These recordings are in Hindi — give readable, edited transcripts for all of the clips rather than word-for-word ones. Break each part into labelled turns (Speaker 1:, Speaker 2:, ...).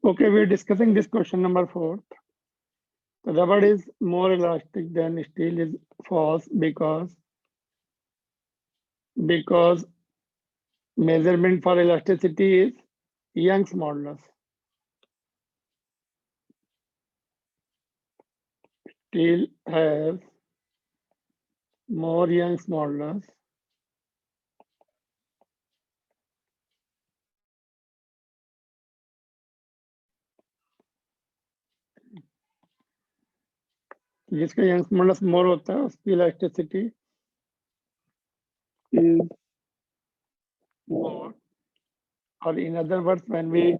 Speaker 1: Okay, we're discussing this question number 4. The rubber is more elastic than steel is false because measurement for elasticity is Young's modulus. Steel has more Young's modulus जिसका यंग्स मॉडुलस मोर होता है उसकी elasticity is more, or in other words, when we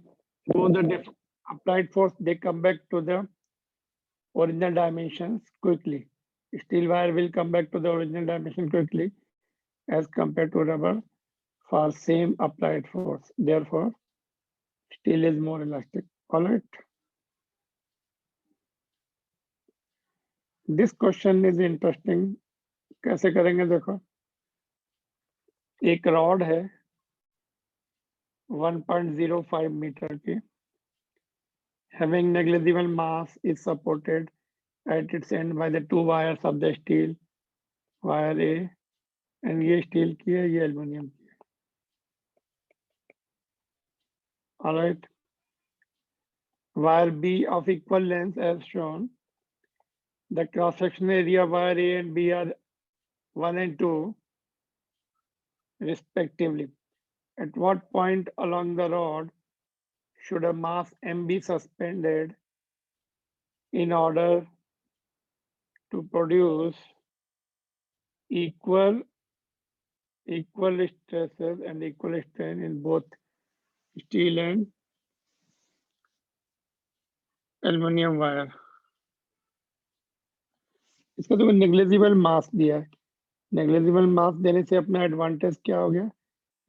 Speaker 1: do the applied force, they come back to the original dimensions quickly. Steel wire will come back to the original dimension quickly as compared to rubber for same applied force. Therefore, steel is more elastic. All right. This question is interesting. कैसे करेंगे देखो, एक रॉड है 1.05 मीटर की, having negligible mass is supported at its end by the two wires of the steel, wire A, and ये स्टील की है, ये एल्युमिनियम की है. All right. Wire B of equal length as shown. The cross-sectional area of wire A and B are 1 and 2 respectively. At what point along the rod should a mass M be suspended in order to produce equal stresses and equal strain in both steel and aluminium wire. इसका तो नेग्लिजिबल मास दिया है. नेग्लिजिबल मास देने से अपना एडवांटेज क्या हो गया,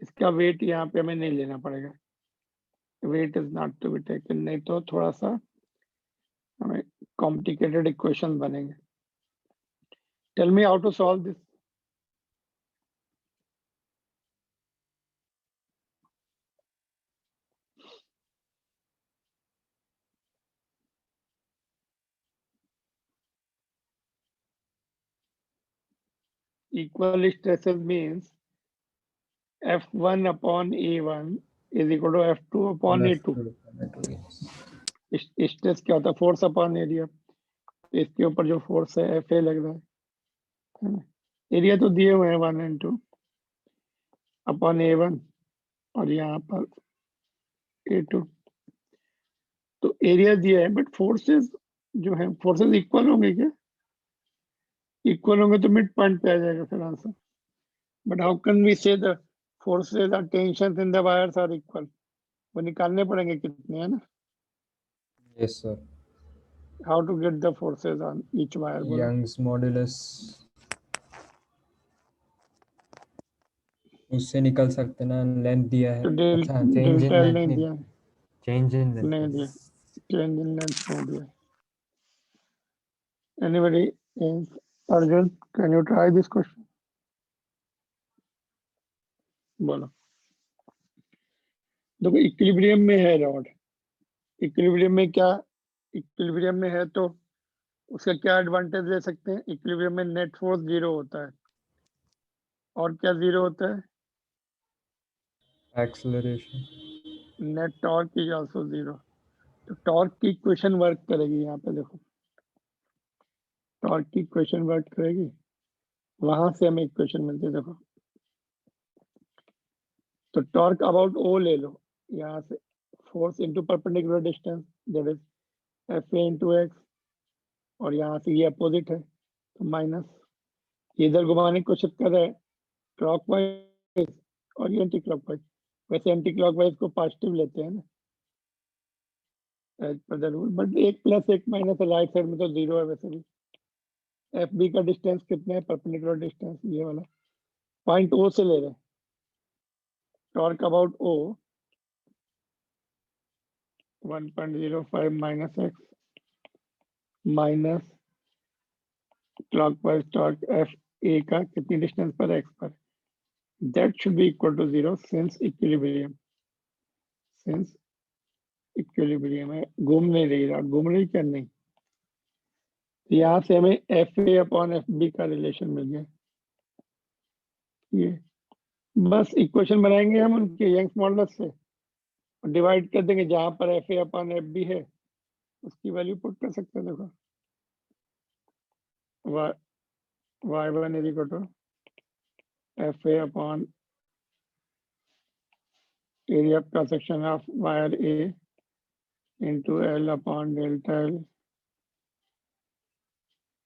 Speaker 1: इसका वेट यहाँ पे हमें नहीं लेना पड़ेगा. Weight is not to be taken, नहीं तो थोड़ा सा हमें कॉम्प्लिकेटेड इक्वेशन बनेंगे. Tell me how to solve this. Equal stresses means F1 upon A1 is equal to F2 upon A2. Stress क्या होता है, फोर्स अपॉन एरिया. इसके ऊपर जो फोर्स है एफ ए लग रहा है ना. एरिया तो दिए हुए हैं 1 and 2 अपॉन A1 और यहाँ पर A2. तो एरिया दिया है, बट फोर्सेस जो है, फोर्सेस इक्वल होंगे क्या? इक्वल होंगे तो मिड पॉइंट पे आ जाएगा फिर answer. But how can we say the forces और tension in the wires are equal? वो निकालने पड़ेंगे कितने, है ना.
Speaker 2: Yes, sir.
Speaker 1: How to get the forces on each wire?
Speaker 2: Young's modulus उससे निकल सकते ना. लेंथ दिया है.
Speaker 1: तो
Speaker 2: अच्छा, चेंज इन
Speaker 1: डेल्टा
Speaker 2: लेंथ
Speaker 1: नहीं दिया,
Speaker 2: चेंज इन
Speaker 1: नहीं
Speaker 2: लेंथ.
Speaker 1: दिया, चेंज इन लेंथ नहीं दिया. Anybody else? Arjun, can you try this question? बोलो. देखो इक्विलिब्रियम में है रॉड. इक्विलिब्रियम में क्या, इक्विलिब्रियम में है तो उसका क्या एडवांटेज ले सकते हैं. इक्विलिब्रियम में नेट फोर्स 0 होता है, और क्या 0 होता है,
Speaker 2: acceleration.
Speaker 1: Net torque is also 0. तो टॉर्क की इक्वेशन वर्क करेगी. यहाँ पे देखो टॉर्क की इक्वेशन वर्क करेगी, वहां से हमें इक्वेशन मिलती है. देखो तो टॉर्क अबाउट ओ ले लो, यहाँ से force into perpendicular distance that is F A into x, और यहाँ से ये अपोजिट है तो माइनस. इधर घुमाने की कोशिश कर रहा है क्लॉकवाइज और ये एंटी क्लॉकवाइज. वैसे एंटी क्लॉकवाइज को पॉजिटिव लेते हैं ना as per the rule, but एक प्लस एक माइनस है, राइट साइड में तो 0 है. वैसे भी एफ बी का डिस्टेंस कितना है, परपेंडिकुलर डिस्टेंस ये वाला पॉइंट ओ से ले रहे हैं. Torque about O 1.05 minus X minus clockwise torque F A का कितनी डिस्टेंस पर, एक्स पर. That should be equal to 0 since equilibrium. Since equilibrium है, घूम नहीं रही, रात घूम रही क्या नहीं। यहाँ से हमें F A upon F B का रिलेशन मिल गया। ये बस इक्वेशन बनाएंगे हम उनके यंग्स मॉडुलस से, डिवाइड कर देंगे, जहां पर F A upon F B है उसकी वैल्यू पुट कर सकते हैं। देखो y1 is equal to fa upon area of cross section of wire A into L upon delta L,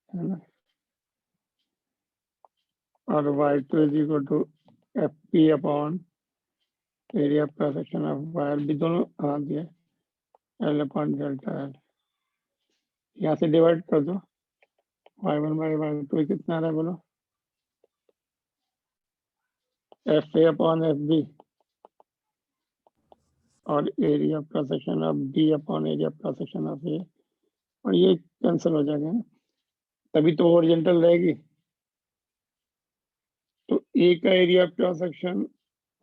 Speaker 1: है ना, और y2 is equal to fp upon area of cross section of wire B, दोनों हाँ दिया, L upon delta L। यहाँ से डिवाइड कर दो, y1 by y2 कितना आ रहा है बोलो, fa upon fb और area of cross section of B upon area of cross section of A, और ये कैंसिल हो जाएगा, तभी तो ओरिजेंटल रहेगी। तो ए का एरिया ऑफ क्रॉस सेक्शन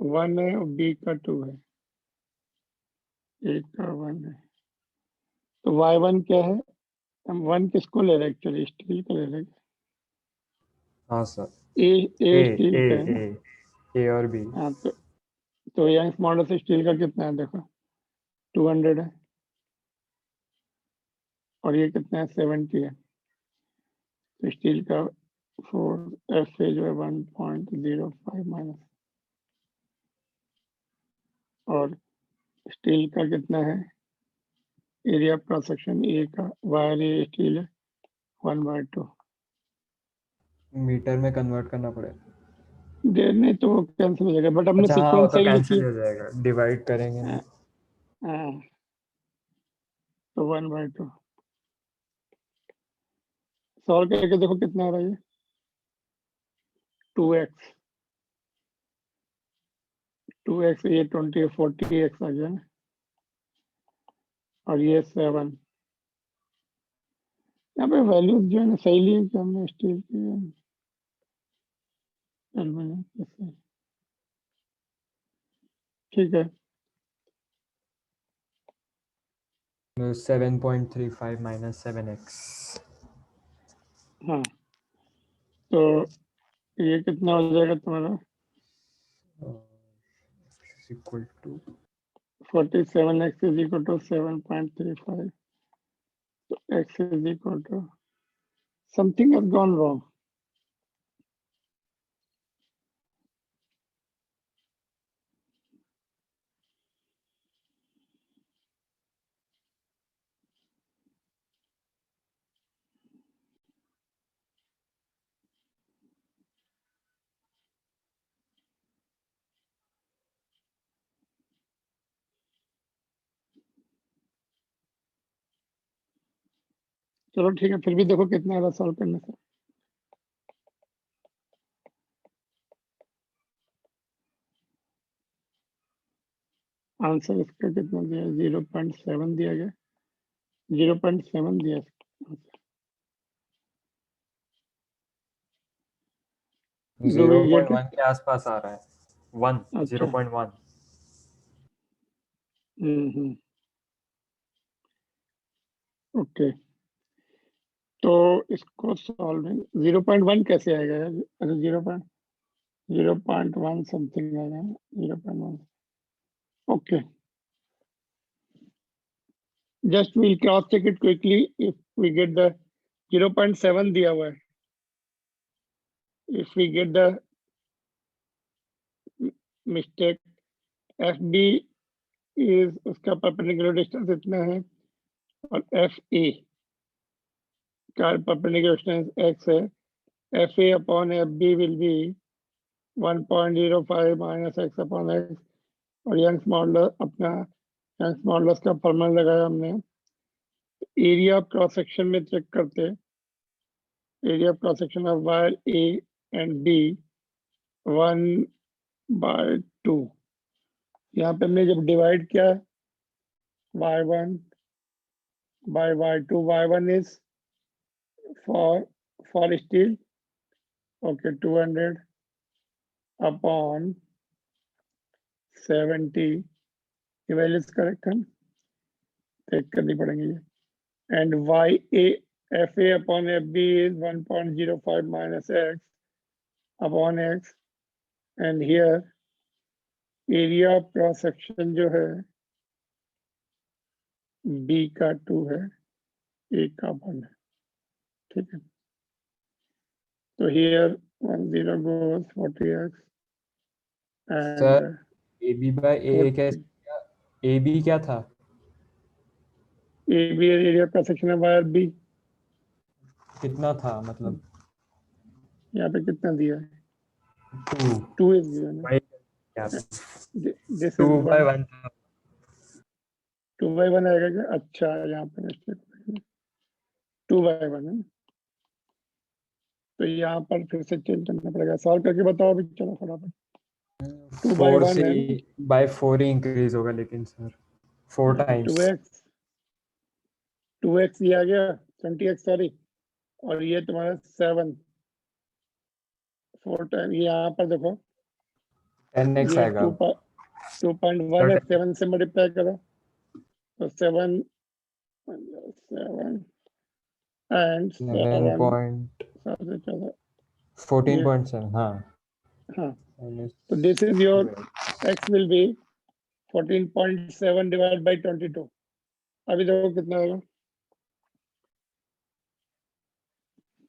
Speaker 1: 1 है और बी का 2 है, ए का 1 है, तो y1 क्या है, हम 1 किसको ले रहे हैं, एक्चुअली स्टील का ले रहे हैं।
Speaker 2: हाँ सर,
Speaker 1: ए स्टील का है ना,
Speaker 2: ए और बी।
Speaker 1: हाँ तो यंग्स मॉडल से स्टील का कितना है, देखो 200 है, और ये कितना है 70 है, तो स्टील का 4 एफ ए जो है 1.05 माइनस, और स्टील का कितना है, area of cross section A का, वायर ए स्टील है 1/2,
Speaker 2: मीटर में कन्वर्ट करना पड़ेगा।
Speaker 1: देर नहीं तो वो कैंसिल हो जाएगा, बट हमने
Speaker 2: अच्छा हाँ, वो
Speaker 1: सीक्वेंस
Speaker 2: तो
Speaker 1: सही लिखी
Speaker 2: कैंसिल
Speaker 1: है।
Speaker 2: हो जाएगा, डिवाइड करेंगे ना।
Speaker 1: हाँ, तो 1/2 सॉल्व करके देखो कितना आ रहा है, 2x 2x, ये 20 40x आ गया ना, और ये 7। यहाँ पे वैल्यूज जो है ना सही ली कि हमने स्टील की एल्यूमिनियम की, ठीक है।
Speaker 2: 7.35 माइनस 7x
Speaker 1: हाँ, तो ये कितना हो जाएगा तुम्हारा,
Speaker 2: equal to
Speaker 1: 47x is equal to 7.35, तो x is equal to, something has gone wrong. चलो ठीक है, फिर भी देखो कितना आ रहा सॉल्व करने से। आंसर इसका कितना दिया, 0.7 दिया गया, 0.7 दिया।
Speaker 2: 0.1 के आसपास आ रहा है, 1
Speaker 1: अच्छा,
Speaker 2: 0.1।
Speaker 1: ओके, तो इसको सॉल्विंग 0.1 कैसे आएगा यार, अच्छा 0.1 समथिंग आएगा, 0.1, okay, just we'll cross check it quickly, if we get the 0.7 दिया हुआ है, if we get the mistake, F B is, उसका परपेंडिकुलर डिस्टेंस इतना है, और एफ ए का परपेंडिकुलर डिस्टेंस x है, F A upon F B will be 1.05 minus x upon x, और यंग्स मॉडुलस, अपना यंग्स मॉडुलस का फॉर्मूला लगाया हमने, एरिया ऑफ क्रॉस सेक्शन में चेक करते, area of cross section of wire A and B 1/2, यहाँ पे हमने जब डिवाइड किया y1 by y2, y1 is for steel, okay, 200 upon 70, the value is correct, huh? एक करनी पड़ेंगी ये, and why A F A upon F B is 1.05 minus x upon x, and here area of cross section जो है बी का 2 है, ए का 1 है, ठीक है। तो here 10 goes 40x
Speaker 2: sir
Speaker 1: and
Speaker 2: A B by A कैसे,
Speaker 1: 40
Speaker 2: ए बी क्या था?
Speaker 1: A B area cross section है वायर बी।
Speaker 2: कितना था मतलब?
Speaker 1: यहाँ पे कितना दिया है?
Speaker 2: 2
Speaker 1: 2 is given है।
Speaker 2: बाय क्या था?
Speaker 1: This
Speaker 2: 2
Speaker 1: is
Speaker 2: बाय
Speaker 1: 1,
Speaker 2: 1 था।
Speaker 1: 2/1 आएगा क्या? अच्छा यहाँ पे मिस्टेक, 2/1 है ना। तो यहाँ पर फिर से चेंज करना पड़ेगा, सॉल्व करके बताओ अभी, चलो फटाफट।
Speaker 2: 4
Speaker 1: 2/1
Speaker 2: से
Speaker 1: है ना,
Speaker 2: बाय 4 ही इंक्रीज होगा लेकिन सर 4 टाइम्स।
Speaker 1: 2x ये आ गया 20x, सॉरी, और ये तुम्हारा 7, 4 टाइम, ये यहाँ पर देखो
Speaker 2: 10x
Speaker 1: ये
Speaker 2: आएगा।
Speaker 1: 2.1 है, 7 से मल्टीप्लाई करो तो 7 एंड
Speaker 2: 7 पॉइंट 14.7 हाँ।
Speaker 1: हाँ, तो this is your x will be 14.7 divide by 22। अभी देखो कितना होगा,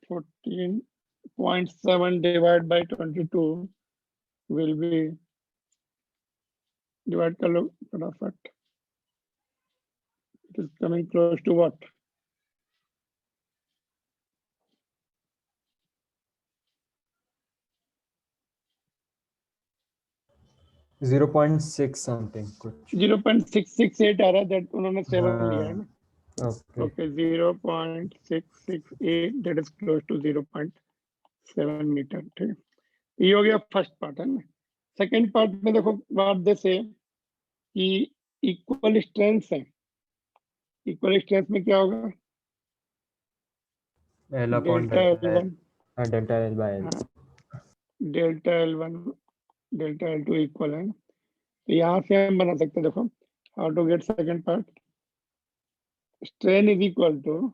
Speaker 1: 14.7 divide by 22 will be, divide कर लो फटाफट, it is coming close to what,
Speaker 2: 0.6 something कुछ।
Speaker 1: 0.668 आ रहा है, दैट उन्होंने 7 लिया है ना।
Speaker 2: Okay
Speaker 1: Okay, 0.668, that is close to 0.7 metre, ठीक है। ये हो गया फर्स्ट पार्ट है ना। सेकेंड पार्ट में देखो बात जैसे कि इक्वल स्ट्रेंथ है, इक्वल स्ट्रेंथ में क्या होगा,
Speaker 2: L upon
Speaker 1: delta
Speaker 2: delta
Speaker 1: L1,
Speaker 2: L delta L by L।
Speaker 1: Delta L1 delta L2 equal है ना। तो यहाँ से हम बना सकते हैं, देखो how to get second part, strain is equal to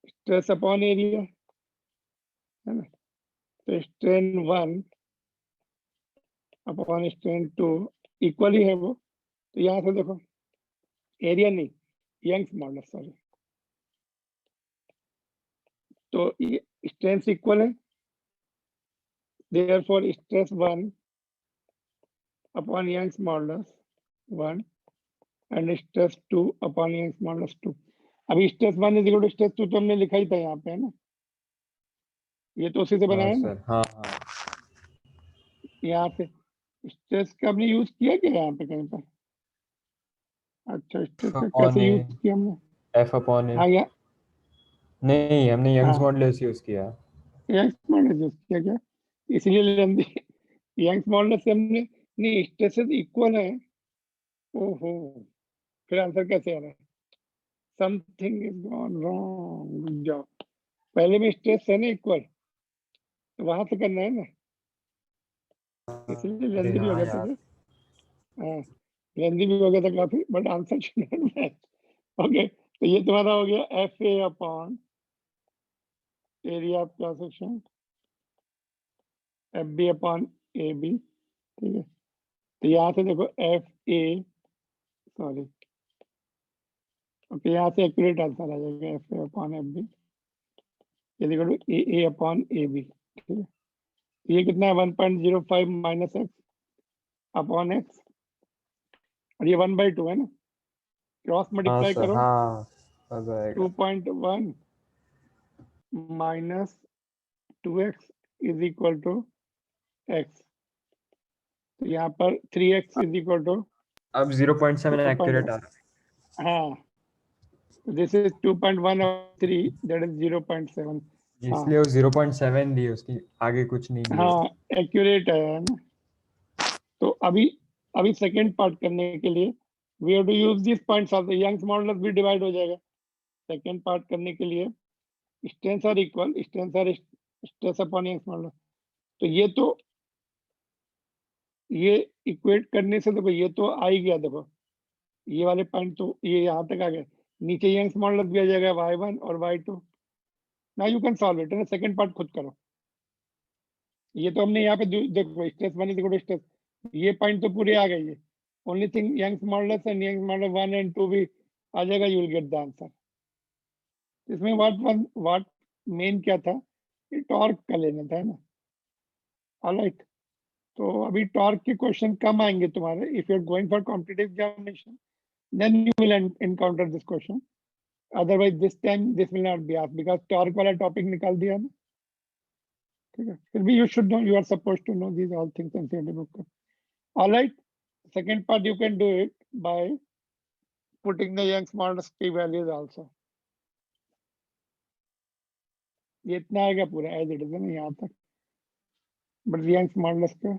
Speaker 1: stress upon area है ना। तो स्ट्रेन 1 अपॉन स्ट्रेन 2 इक्वल ही है वो। तो यहाँ से देखो एरिया नहीं, यंग्स मॉडुलस, सॉरी, तो ये स्ट्रेंथ इक्वल है, therefore stress 1 upon Young's modulus 1 and stress 2 upon Young's modulus 2। अभी stress 1 is equal to stress 2 तो हमने लिखा ही था यहाँ पे है ना, ये तो उसी से बना
Speaker 2: हाँ
Speaker 1: है ना।
Speaker 2: सर हाँ हाँ।
Speaker 1: यहाँ पे स्ट्रेस का हमने यूज किया क्या यहाँ पे कहीं पर? अच्छा, स्ट्रेस का
Speaker 2: अपॉन
Speaker 1: कैसे
Speaker 2: ए,
Speaker 1: यूज किया हमने?
Speaker 2: F अपॉन ए।
Speaker 1: हाँ, यहाँ
Speaker 2: नहीं हमने यंग्स
Speaker 1: हाँ
Speaker 2: मॉडुलस यूज किया।
Speaker 1: यंग्स मॉडुलस यूज किया क्या, इसीलिए लेंदी यंग्स मॉडुलस से हमने, नहीं स्ट्रेसेस इक्वल है। ओहो, फिर आंसर कैसे आ रहा है? Something is gone wrong, good job. पहले में स्ट्रेस है ना इक्वल, तो वहां से करना है ना, इसलिए
Speaker 2: अरे
Speaker 1: लेंदी भी हो
Speaker 2: हाँ
Speaker 1: गया था
Speaker 2: यार।
Speaker 1: फिर। हाँ, लेंदी भी हो गया था काफी, but answer should not match. Okay, तो ये तुम्हारा हो गया F A upon area of cross section, F B upon A B, ठीक है। तो यहाँ से देखो एफ ए, सॉरी, ओके, यहाँ से एक्यूरेट आंसर आ जाएगा F A upon F B, ये देखो ए अपॉन ए बी, ठीक है। ये कितना है 1.05 माइनस एक्स अपॉन एक्स, और ये 1/2 है ना, क्रॉस
Speaker 2: हाँ
Speaker 1: मल्टीप्लाई
Speaker 2: सर
Speaker 1: करो,
Speaker 2: हाँ आ जाएगा।
Speaker 1: 2.1 minus 2x is equal to x, तो यहाँ पर 3x इज इक्वल टू
Speaker 2: अब 0.7 एक्यूरेट आ
Speaker 1: 2.1,
Speaker 2: रहा
Speaker 1: हाँ, दिस इज 2.1 और 3, दैट इज 0.7।
Speaker 2: है,
Speaker 1: हाँ
Speaker 2: इसलिए वो 0.7 दी उसकी आगे कुछ नहीं दिए।
Speaker 1: हाँ, एक्यूरेट है ना। तो अभी अभी सेकेंड पार्ट करने के लिए we have to use this points of the Young's modulus भी डिवाइड हो जाएगा। सेकेंड पार्ट करने के लिए strength are equal, strength are stress upon Young's modulus, तो ये इक्वेट करने से देखो ये तो आ ही गया, देखो ये वाले पॉइंट तो ये यहाँ तक आ गए, नीचे यंग्स मॉडुलस भी आ जाएगा y1 और y2। Now you can solve it, second part खुद करो। ये तो हमने यहाँ पे देखो stress 1 is equal to stress, ये पॉइंट तो पूरे आ गए। ये only thing Young's modulus and Young's modulus 1 and 2 भी आ जाएगा, you will get the answer. इसमें व्हाट मेन क्या था, ये टॉर्क का लेना था ना। ऑलराइट, तो अभी टॉर्क के क्वेश्चन कम आएंगे तुम्हारे। If you are going for competitive examination then you will encounter this question, otherwise this time this will not be asked because torque वाला topic निकाल दिया ना। ठीक है, फिर भी you should know, you are supposed to know these all things in theory book। all right, second part you can do it by putting the Young's modulus p values also। ये इतना आएगा पूरा एज इट इज ना यहाँ तक, बट यंग्स मॉडुलस का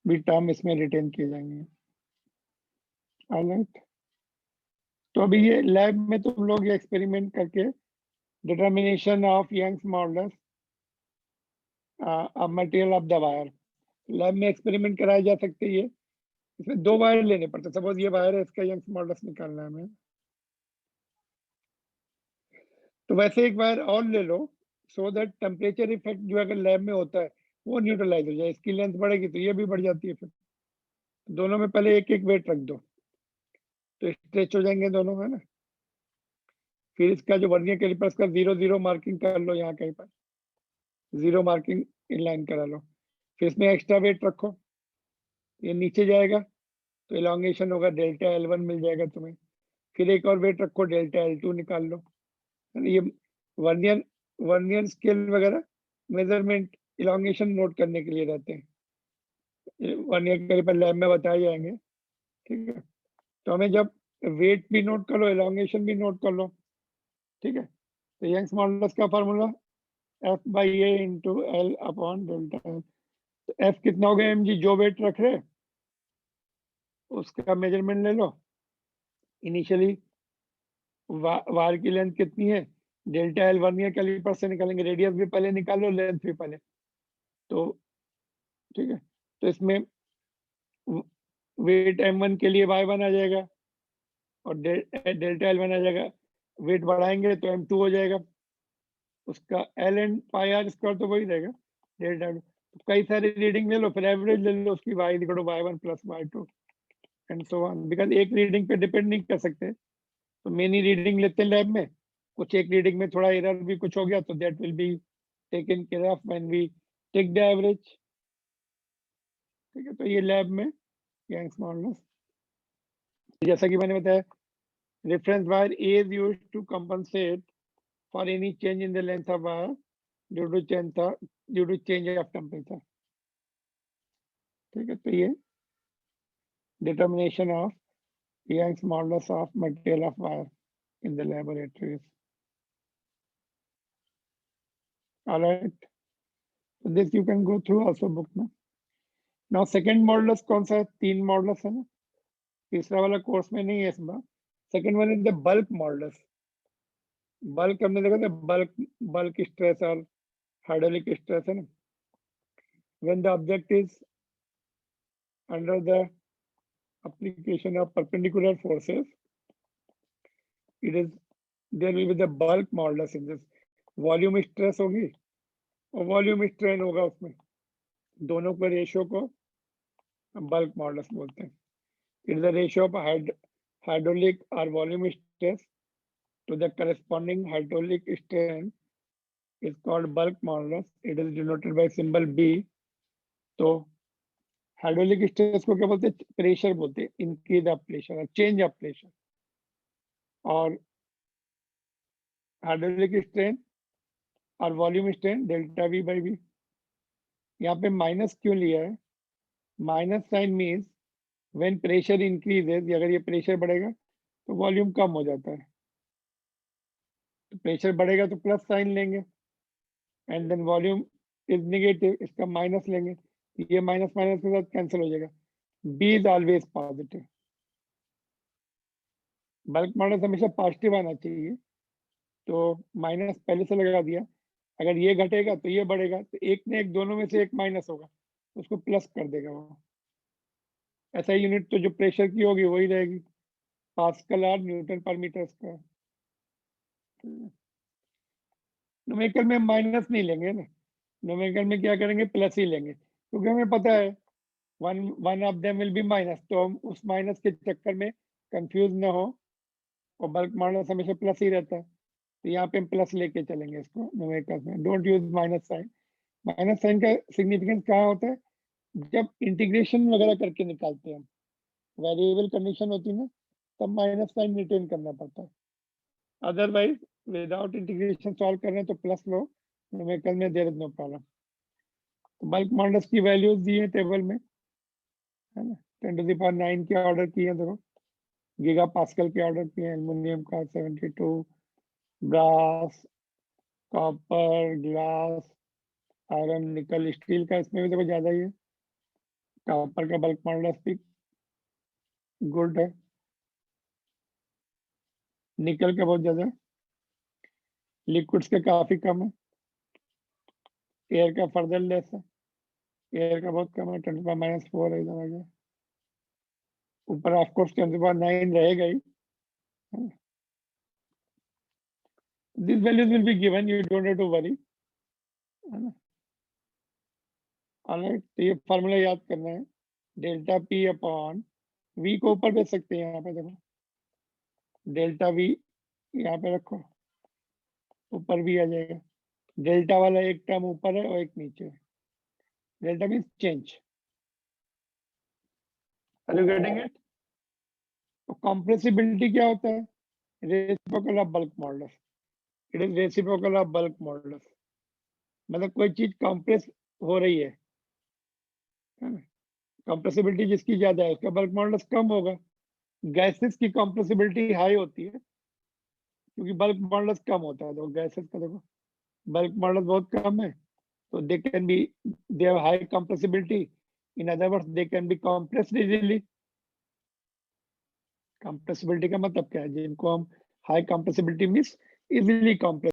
Speaker 1: भी टर्म इसमें रिटेन किए जाएंगे। ऑलराइट, तो अभी ये लैब में तुम लोग ये एक्सपेरिमेंट करके determination of Young's modulus material of the wire, lab में एक्सपेरिमेंट कराए जा सकते हैं। ये इसमें 2 वायर लेने पड़ते, सपोज ये वायर है, इसका यंग्स मॉडुलस निकालना है हमें, तो वैसे एक वायर और ले लो सो दैट टेम्परेचर इफेक्ट जो अगर लैब में होता है वो न्यूट्रलाइज हो जाए। इसकी लेंथ बढ़ेगी तो ये भी बढ़ जाती है, फिर दोनों में पहले एक एक वेट रख दो तो स्ट्रेच हो जाएंगे दोनों, है ना। फिर इसका जो वर्नियर कैलिपर्स का 0 0 मार्किंग कर लो, यहाँ कहीं पर 0 मार्किंग इनलाइन करा लो। फिर इसमें एक्स्ट्रा वेट रखो, ये नीचे जाएगा तो इलांगेशन होगा, डेल्टा L1 मिल जाएगा तुम्हें। फिर एक और वेट रखो, डेल्टा L2 निकाल लो। ये वर्नियर स्केल वगैरह मेजरमेंट इलांगेशन नोट करने के लिए रहते हैं, वर्नियर कैलिपर लैब में बताए जाएंगे। ठीक है, तो हमें जब वेट भी नोट कर लो, इलांगेशन भी नोट कर लो। ठीक है, तो यंग्स मॉडुलस का formula F/A into L upon delta L। तो F कितना हो गया mg, जो वेट रख रहे उसका मेजरमेंट ले लो। इनिशियली वायर की लेंथ कितनी है, डेल्टा L वर्नियर कैलिपर से निकालेंगे, रेडियस भी पहले निकाल लो, लेंथ भी पहले। तो ठीक है, तो इसमें वेट M1 के लिए y1 आ जाएगा और डेल्टा L1 आ जाएगा। वेट बढ़ाएंगे तो M2 हो जाएगा, उसका L and pi r square तो वही रहेगा डेल्टा। तो कई सारे रीडिंग ले लो, फिर एवरेज ले लो उसकी, y equal to y1 plus y2 and so on. Because एक रीडिंग पे डिपेंड नहीं कर सकते, तो मेनी रीडिंग लेते हैं लैब में, कुछ एक रीडिंग में थोड़ा एरर भी कुछ हो गया तो that will be taken care of when we take the average. ठीक है, तो ये लैब में यंग्स मॉडुलस, जैसा कि मैंने बताया, reference wire A is used to compensate for any change in the length of wire due to change of temperature। ठीक है, तो ये determination of Young's modulus of material of wire in the laboratories। all right, so this you can go through also book में। now second modulus कौन सा है, 3 modulus है ना, तीसरा वाला कोर्स में नहीं है इस बार। Second one is the bulk modulus. Bulk हमने देखा था, बल्क स्ट्रेस और हाइड्रोलिक स्ट्रेस है ना। when the object is under the application of perpendicular forces, it is there will be the bulk modulus in this। Volume stress होगी और वॉल्यूम स्ट्रेन होगा, उसमें दोनों के रेशियो को बल्क मॉडुलस बोलते हैं। It is the ratio of hydraulic or volume stress to the corresponding hydraulic strain is called bulk modulus। it is denoted by symbol B। तो हाइड्रोलिक स्ट्रेस को क्या बोलते हैं, प्रेशर बोलते हैं, इंक्रीज ऑफ प्रेशर और चेंज ऑफ प्रेशर। और हाइड्रोलिक स्ट्रेन और volume strain delta V by V। यहाँ पे माइनस क्यों लिया है, minus sign means when pressure increases, अगर ये प्रेशर बढ़ेगा तो वॉल्यूम कम हो जाता है, तो प्रेशर बढ़ेगा तो प्लस साइन लेंगे, and then volume is negative, इसका माइनस लेंगे, ये माइनस माइनस के साथ कैंसिल हो जाएगा। B is always positive, bulk modulus हमेशा पॉजिटिव आना चाहिए, तो माइनस पहले से लगा दिया। अगर ये घटेगा तो ये बढ़ेगा, तो एक ने एक, दोनों में से एक माइनस होगा तो उसको प्लस कर देगा वो। ऐसा यूनिट तो जो प्रेशर की होगी वही रहेगी, पास्कल और न्यूटन पर मीटर स्क्वायर। न्यूमेरिकल में माइनस नहीं लेंगे ना, न्यूमेरिकल में क्या करेंगे, प्लस ही लेंगे, क्योंकि हमें पता है one of them will be minus, तो हम उस माइनस के चक्कर में कंफ्यूज ना हो, और बल्क मॉडल्स हमेशा प्लस ही रहता है, तो यहाँ पे हम प्लस लेके चलेंगे इसको न्यूमेरिकल में। Don't use minus sign. Minus sign का सिग्निफिकेंस कहाँ होता है, जब इंटीग्रेशन वगैरह करके निकालते हैं हम, वेरिएबल कंडीशन होती है ना, तब माइनस साइन रिटेन करना पड़ता है। अदरवाइज विदाउट इंटीग्रेशन सॉल्व कर रहे हैं तो प्लस लो, न्यूमेरिकल में देयर इज नो प्रॉब्लम। तो बल्क मॉडल्स की वैल्यूज दी है टेबल में, है ना, 10⁹ के ऑर्डर किए हैं, देखो गीगा पास्कल के ऑर्डर किए हैं, एल्युमिनियम का 72, ब्रास, कॉपर, ग्लास, आयरन, निकल, स्टील का इसमें भी देखो ज्यादा ही है। कॉपर का बल्क मॉडल भी गुड है, निकल का बहुत ज्यादा है, लिक्विड्स के काफी कम है, एयर का फर्दर लेस है, एयर का बहुत कम है, 10⁻⁴ इधर आ गया, ऊपर ऑफकोर्स 10⁹ रहेगा ही। This values will be given, you don't have to worry, है ना। ऑलराइट, तो ये फार्मूला याद करना है, डेल्टा पी अपॉन वी को ऊपर भेज सकते हैं, यहाँ पे देखो डेल्टा वी यहाँ पे रखो, ऊपर भी आ जाएगा, डेल्टा वाला एक टर्म ऊपर है और एक नीचे है, delta means change. Are you getting it? तो कॉम्प्रेसिबिलिटी क्या होता है, reciprocal of bulk modulus, it is reciprocal of bulk modulus, मतलब कोई चीज कॉम्प्रेस हो रही है ना, कॉम्प्रेसिबिलिटी जिसकी ज्यादा है उसका बल्क मॉडुलस कम होगा। गैसेस की कॉम्प्रेसिबिलिटी हाई होती है क्योंकि बल्क मॉडुलस कम होता है, तो गैसेस का देखो बल्क मॉडुलस बहुत कम है, तो they can be, they have high compressibility, in other words they can be compressed easily. Compressibility का मतलब क्या है, जिनको हम high compressibility means easily compress